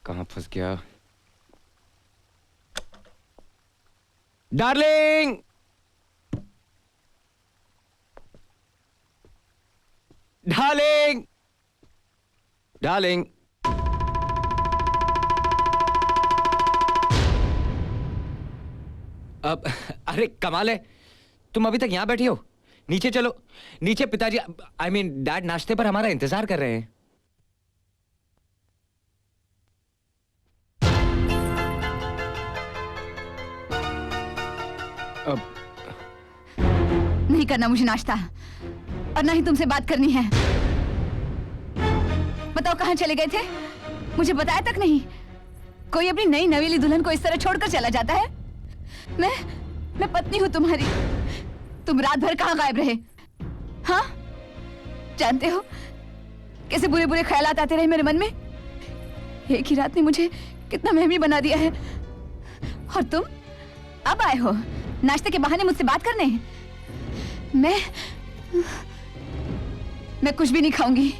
कहाँ फंस गया? Darling, darling, darling. अब अरे कमाल है, तुम अभी तक यहां बैठी हो। नीचे चलो, नीचे पिताजी आई मीन डैड नाश्ते पर हमारा इंतजार कर रहे हैं। अब नहीं करना मुझे नाश्ता, और ना ही तुमसे बात करनी है। बताओ कहाँ चले गए थे? मुझे बताया तक नहीं। कोई अपनी नई नवेली दुल्हन को इस तरह छोड़कर चला जाता है? मैं पत्नी हूँ तुम्हारी। तुम रात भर कहाँ गायब रहे? हाँ, जानते हो कैसे बुरे बुरे ख्यालात आते रहे मेरे मन में। एक ही रात ने मुझे कितना महमी बना दिया है। और तुम अब आए हो नाश्ते के बहाने मुझसे बात करने। मैं कुछ भी नहीं खाऊंगी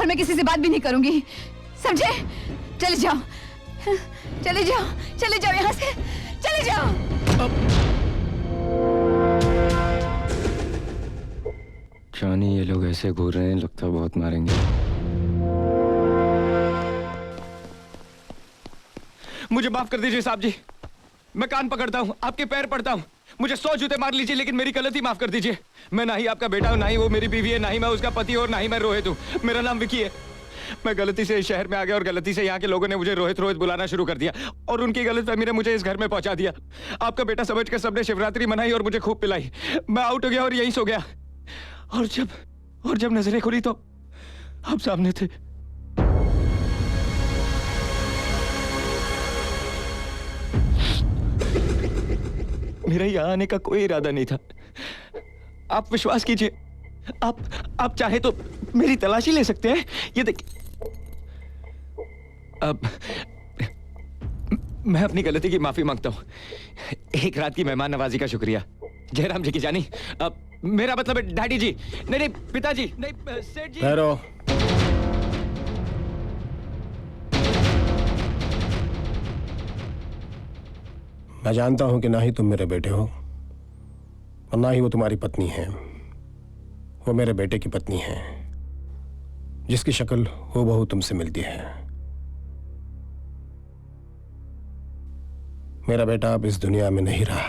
और मैं किसी से बात भी नहीं करूंगी, समझे? चले जाओ, चले जाओ, चले जाओ यहाँ से, चले जाओ। जानी, ये लोग ऐसे घूर रहे हैं, लगता है बहुत मारेंगे। मुझे माफ कर दीजिए साहब जी, मैं कान पकड़ता हूँ, आपके पैर पड़ता हूँ। मुझे 100 जूते मार लीजिए, लेकिन मेरी गलती माफ कर दीजिए। मैं ना ही आपका बेटा हूँ, ना ही वो मेरी बीवी है, ना ही मैं उसका पति और ना ही मैं रोहित हूँ। मेरा नाम विकी है। मैं गलती से इस शहर में आ गया और गलती से यहाँ के लोगों ने मुझे रोहित रोहित बुलाना शुरू कर दिया और उनकी गलतफहमी ने मुझे इस घर में पहुंचा दिया। आपका बेटा समझकर सबने शिवरात्रि मनाई और मुझे खूब पिलाई। मैं आउट हो गया और यहीं सो गया। और जब नजरें खुली तो आप सामने थे। मेरा यहाँ आने का कोई इरादा नहीं था। आप विश्वास कीजिए, आप चाहे तो मेरी तलाशी ले सकते हैं। ये देखिए, अब मैं अपनी गलती की माफी मांगता हूँ। एक रात की मेहमान नवाजी का शुक्रिया। जयराम जी की जानी, अब मेरा मतलब है डैडी जी, नहीं पिताजी, नहीं सेठ जी। ठहरो। मैं जानता हूं कि ना ही तुम मेरे बेटे हो और ना ही वो तुम्हारी पत्नी है। वो मेरे बेटे की पत्नी है, जिसकी शक्ल हूबहू तुमसे मिलती है। मेरा बेटा अब इस दुनिया में नहीं रहा,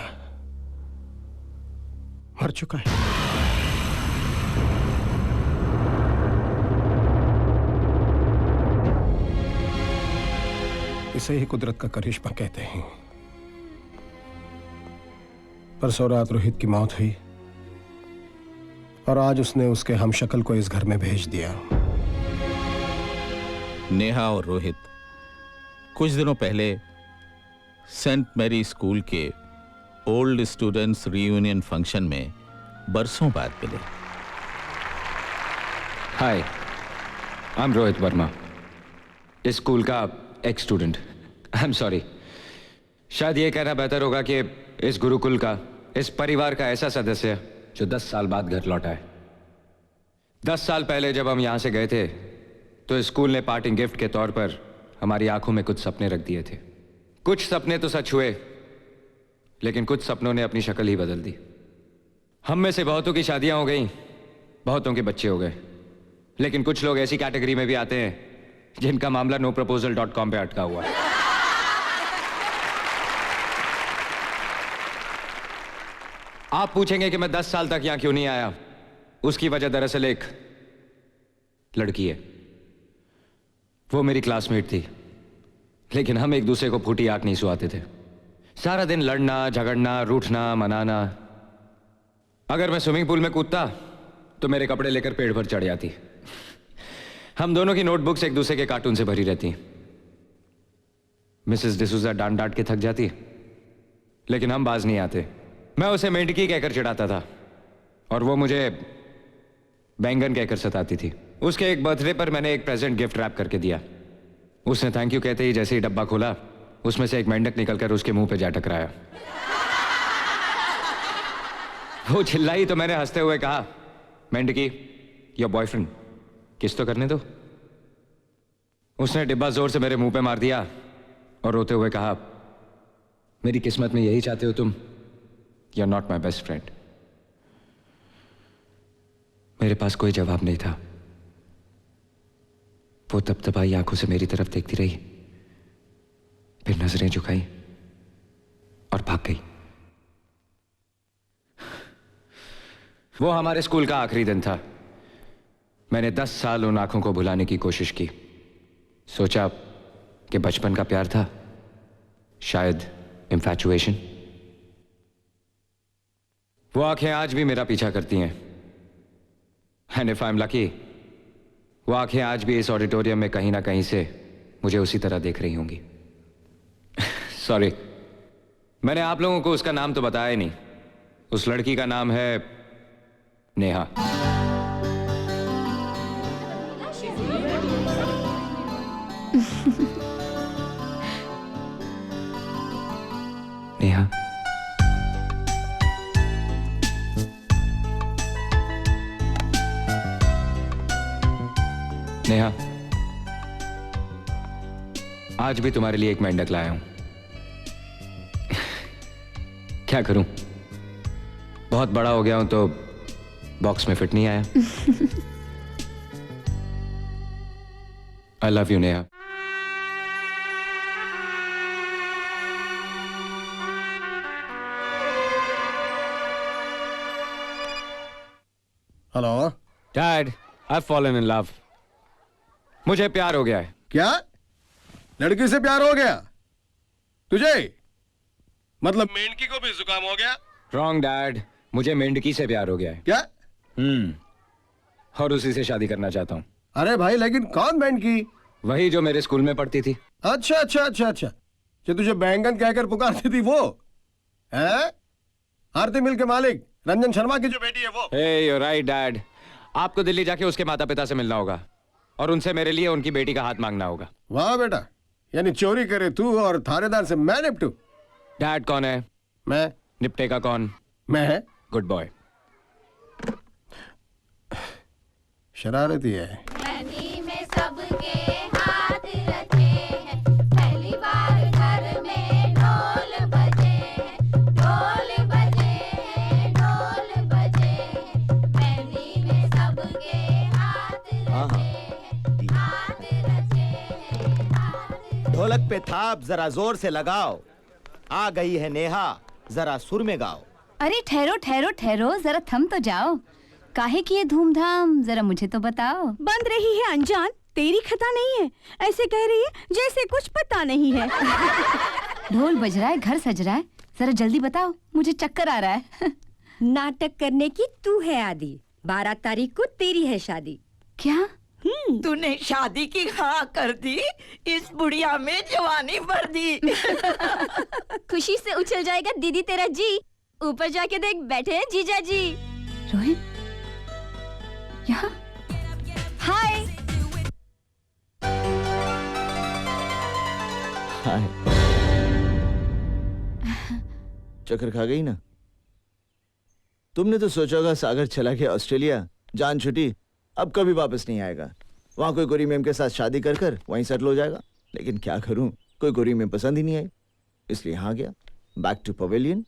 मर चुका है। इसे ही कुदरत का करिश्मा कहते हैं। परसों रात रोहित की मौत हुई और आज उसने उसके हमशक्ल को इस घर में भेज दिया। नेहा और रोहित कुछ दिनों पहले सेंट मैरी स्कूल के ओल्ड स्टूडेंट्स रियूनियन फंक्शन में बरसों बाद मिले। हाय, आई एम रोहित वर्मा, इस स्कूल का x student. I am sorry, शायद ये कहना बेहतर होगा कि इस गुरुकुल का, इस परिवार का ऐसा सदस्य जो 10 साल बाद घर लौटा है। 10 साल पहले जब हम यहां से गए थे तो स्कूल ने पार्टिंग गिफ्ट के तौर पर हमारी आंखों में कुछ सपने रख दिए थे। कुछ सपने तो सच हुए, लेकिन कुछ सपनों ने अपनी शक्ल ही बदल दी। हम में से बहुतों की शादियां हो गई, बहुतों के बच्चे हो गए, लेकिन कुछ लोग ऐसी कैटेगरी में भी आते हैं जिनका मामला noproposal.com पे अटका हुआ है। आप पूछेंगे कि मैं 10 साल तक यहां क्यों नहीं आया। उसकी वजह दरअसल एक लड़की है। वो मेरी क्लासमेट थी, लेकिन हम एक दूसरे को फूटी आंख नहीं सुहाते थे। सारा दिन लड़ना, झगड़ना, रूठना, मनाना। अगर मैं स्विमिंग पूल में कूदता तो मेरे कपड़े लेकर पेड़ पर चढ़ जाती। हम दोनों की नोटबुक्स एक दूसरे के कार्टून से भरी रहती। मिसेस डिसूजा डांट डांट के थक जाती, लेकिन हम बाज नहीं आते। मैं उसे मेंढकी कहकर चिढ़ाता था और वो मुझे बैंगन कहकर सताती थी। उसके एक बर्थडे पर मैंने एक प्रेजेंट गिफ्ट रैप करके दिया। उसने थैंक यू कहते ही जैसे ही डब्बा खोला, उसमें से एक मेंढक निकलकर उसके मुंह पे जा टकराया। वो चिल्लाई तो मैंने हंसते हुए कहा, मेंढकी, योर बॉयफ्रेंड, किस तो करने दो। उसने डिब्बा जोर से मेरे मुंह पे मार दिया और रोते हुए कहा, मेरी किस्मत में यही चाहते हो तुम? You are not my best friend. मेरे पास कोई जवाब नहीं था। वो तपतपाई आंखों से मेरी तरफ देखती रही, फिर नजरें झुकाई और भाग गई। वो हमारे स्कूल का आखिरी दिन था। मैंने 10 साल उन आंखों को भुलाने की कोशिश की। सोचा कि बचपन का प्यार था, शायद इंफैचुएशन। वो आंखें आज भी मेरा पीछा करती हैं। And if I am lucky, वो आंखें आज भी इस ऑडिटोरियम में कहीं ना कहीं से मुझे उसी तरह देख रही होंगी। सॉरी, मैंने आप लोगों को उसका नाम तो बताया ही नहीं। उस लड़की का नाम है नेहा। नेहा, नेहा, आज भी तुम्हारे लिए एक मेंढक लाया हूं। क्या करूं, बहुत बड़ा हो गया हूं तो बॉक्स में फिट नहीं आया। I love you Neha. Hello dad, I fallen in love. मुझे प्यार हो गया है। क्या? लड़की से प्यार हो गया तुझे? मतलब मेंढकी को भी जुकाम हो गया? रॉन्ग डैड, मुझे मेंढकी से प्यार हो गया है। क्या? और उसी से शादी करना चाहता हूँ। अरे भाई, लेकिन कौन मेंढकी? वही जो मेरे स्कूल में पढ़ती थी। अच्छा अच्छा अच्छा अच्छा, जो तुझे बैंगन कहकर पुकारती थी वो है? आरती मिल के मालिक रंजन शर्मा की जो बेटी है वो? हे यू राइट डैड। आपको दिल्ली जाके उसके माता पिता से मिलना होगा और उनसे मेरे लिए उनकी बेटी का हाथ मांगना होगा। वाह बेटा, यानी चोरी करे तू और थानेदार से मैं निपटू? डैड कौन है? मैं। निपटेगा कौन? मैं है। Good boy. शरारती है। नदी में सबके हाथ रचे हैं, पहली बार घर में ढोल बजे हैं, ढोल बजे हैं, ढोल बजे हैं, नदी में सबके हाथ रचे हैं, हाथ रचे हैं, हाथ। ढोलक पे थाप जरा जोर से लगाओ, आ गई है नेहा, जरा सुर में गाओ। अरे ठहरो ठहरो ठहरो, जरा थम तो जाओ। काहे की ये धूमधाम, जरा मुझे तो बताओ। बंद रही है अनजान, तेरी खता नहीं है। ऐसे कह रही है जैसे कुछ पता नहीं है। ढोल बज रहा है, घर सज रहा है, जरा जल्दी बताओ, मुझे चक्कर आ रहा है। नाटक करने की तू है आदि, 12 तारीख को तेरी है शादी। क्या? तूने शादी की हाँ कर दी, इस बुढ़िया में जवानी भर दी। खुशी से उछल जाएगा दीदी तेरा जी, ऊपर जाके देख बैठे हैं जीजा जी। रोहित यहाँ? हाय। चक्कर खा गई ना? तुमने तो सोचा होगा सागर चला गया ऑस्ट्रेलिया, जान छुटी, अब कभी वापस नहीं आएगा। वहां कोई गोरी मैम के साथ शादी कर कर वहीं सेटल हो जाएगा। लेकिन क्या करूं, कोई गोरी मैम पसंद ही नहीं आई, इसलिए यहाँ गया, बैक टू पवेलियन।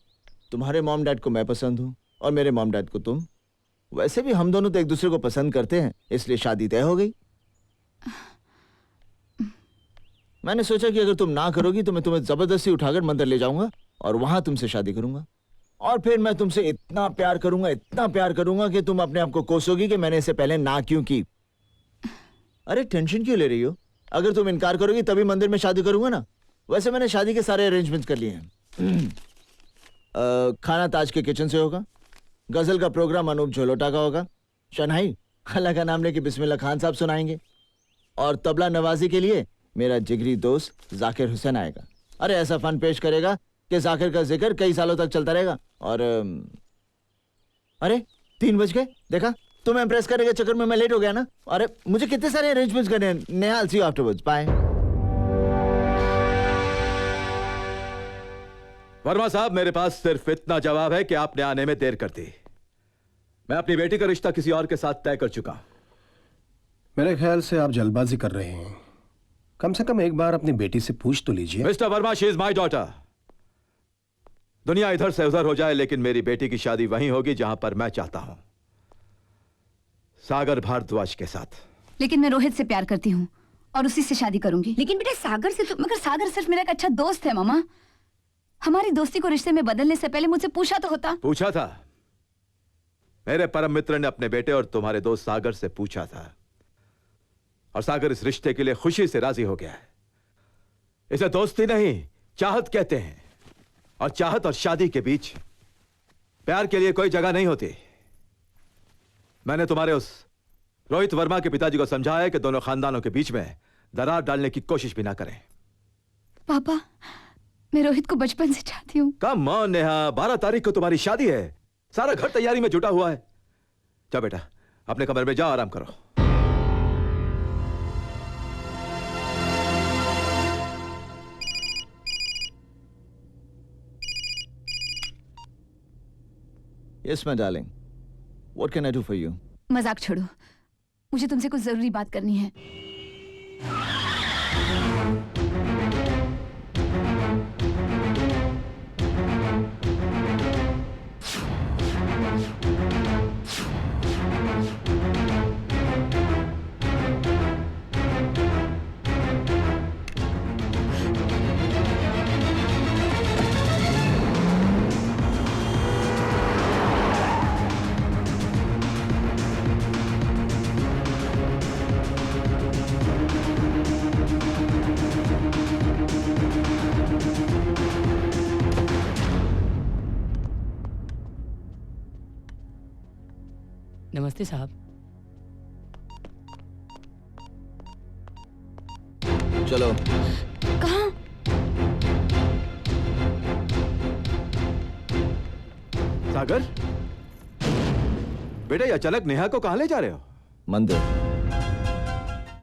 तुम्हारे मॉम डैड को मैं पसंद हूँ और मेरे मॉम डैड को तुम। वैसे भी हम दोनों तो एक दूसरे को पसंद करते हैं, इसलिए शादी तय हो गई। मैंने सोचा कि अगर तुम ना करोगी तो मैं तुम्हें जबरदस्ती उठाकर मंदिर ले जाऊंगा और वहां तुमसे शादी करूंगा, और फिर मैं तुमसे इतना प्यार करूंगा, इतना प्यार करूंगा कि तुम अपने आप को कोसोगी कि मैंने इससे पहले ना क्यों की। अरे टेंशन क्यों ले रही हो? अगर तुम इनकार करोगी तभी मंदिर में शादी करूंगा ना। वैसे मैंने शादी के सारे अरेंजमेंट कर लिए हैं। खाना ताज के किचन से होगा, गजल का प्रोग्राम अनूप झोलोटा का होगा, शनाई अल्लाह का नाम लेके बिस्मिल्लाह खान साहब सुनाएंगे, और तबला नवाजी के लिए मेरा जिगरी दोस्त जाकिर हुसैन आएगा। अरे ऐसा फन पेश करेगा कि जाकिर का जिक्र कई सालों तक चलता रहेगा। और अरे 3 बज गए, देखा? तुम इम्प्रेस करने के चक्कर में मैं लेट हो गया ना। अरे मुझे कितने सारे अरेंजमेंट्स करने हैं। नेहा, सी यू आफ्टरवर्ड्स, बाय। वर्मा साहब, मेरे पास सिर्फ इतना जवाब है कि आपने आने में देर कर दी। मैं अपनी बेटी का रिश्ता किसी और के साथ तय कर चुका हूं। मेरे ख्याल से आप जल्दबाजी कर रहे हैं। कम से कम एक बार अपनी बेटी से पूछ तो लीजिए। Mister Verma, she is my daughter. दुनिया इधर से उधर हो जाए, लेकिन मेरी बेटी की शादी वहीं होगी जहां पर मैं चाहता हूं, सागर भारद्वाज के साथ। लेकिन मैं रोहित से प्यार करती हूँ और उसी से शादी करूंगी। लेकिन बेटा सागर से तो मगर सागर सिर्फ मेरा एक अच्छा दोस्त है मामा। हमारी दोस्ती को रिश्ते में बदलने से पहले मुझसे पूछा तो होता। पूछा था। मेरे परम मित्र ने अपने बेटे और तुम्हारे दोस्त सागर से पूछा था, और सागर इस रिश्ते के लिए खुशी से राजी हो गया है। इसे दोस्ती नहीं, चाहत कहते हैं, और चाहत और शादी के बीच प्यार के लिए कोई जगह नहीं होती। मैंने तुम्हारे उस रोहित वर्मा के पिताजी को समझाया है कि दोनों खानदानों के बीच में दरार डालने की कोशिश भी ना करें। पापा, मैं रोहित को बचपन से चाहती हूँ। कम ऑन नेहा, 12 तारीख को तुम्हारी शादी है। सारा घर तैयारी में जुटा हुआ है। जा बेटा, अपने कमरे में जाओ, आराम करो। Yes, my darling. What can I do for you? मजाक छोड़ो, मुझे तुमसे कुछ जरूरी बात करनी है। नमस्ते साहब। चलो। कहाँ? सागर बेटा, ये अचानक नेहा को कहां ले जा रहे हो? मंदिर।